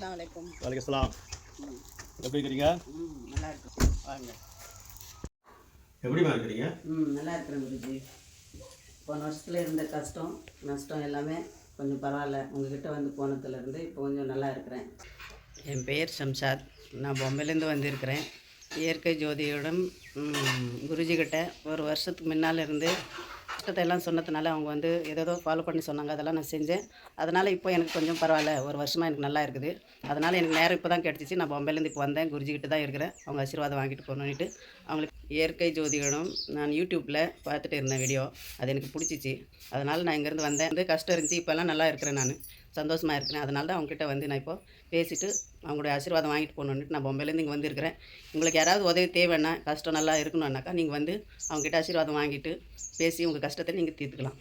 அஸ்ஸலாமு அலைக்கும். வலைக்கம் சலாம். எப்படி இருக்கிறீங்க? நல்லா இருக்கு. வாங்க. எப்படிமா இருக்கிறீங்க? நல்லா இருக்கிறேன் குருஜி. போன வருஷத்தில் இருந்த கஷ்டம் நஷ்டம் எல்லாமே கொஞ்சம் பரவாயில்ல. உங்ககிட்ட வந்து போனதுலேருந்து இப்போ கொஞ்சம் நல்லா இருக்கிறேன். என் பெயர் ஷம்ஷாத். நான் பொம்பையிலேருந்து வந்திருக்கிறேன். இயற்கை ஜோதியுடன் குருஜிக்கிட்ட ஒரு வருஷத்துக்கு முன்னால் இருந்து கஷ்டத்தை எல்லாம் சொன்னதுனால அவங்க வந்து ஏதோ ஃபாலோ பண்ணி சொன்னாங்க. அதெல்லாம் நான் செஞ்சேன். அதனால் இப்போ எனக்கு கொஞ்சம் பரவாயில்ல. ஒரு வருஷமாக எனக்கு நல்லா இருக்குது. அதனால் எனக்கு நேரம் இப்போ தான் கிடச்சிச்சு. நான் பொம்பையிலேருந்து இப்போ வந்தேன். குருஜிக்கிட்ட தான் இருக்கிறேன். அவங்க ஆசீர்வாதம் வாங்கிட்டு போகணுன்னுட்டு அவங்களுக்கு இயற்கை ஜோதிடம் நான் யூடியூப்பில் பார்த்துட்டு இருந்தேன் வீடியோ. அது எனக்கு பிடிச்சிச்சு. அதனால் நான் இங்கேருந்து வந்தேன். வந்து கஷ்டம் இருந்துச்சு. இப்போல்லாம் நல்லா இருக்கிறேன். நான் சந்தோஷமாக இருக்கிறேன். அதனால தான் அவங்ககிட்ட வந்து நான் இப்போ பேசிவிட்டு அவங்களுடைய ஆசீர்வாதம் வாங்கிட்டு போகணுன்ட்டு நான் பொம்பையிலேருந்து இங்கே வந்திருக்கிறேன். உங்களுக்கு யாராவது உதவி தேவைன்னா கஷ்டம் நல்லா இருக்கணுன்னாக்கா நீங்கள் வந்து அவங்ககிட்ட ஆசீர்வாதம் வாங்கிட்டு பேசி உங்கள் கஷ்டத்தை நீங்கள் தீர்த்துக்கலாம்.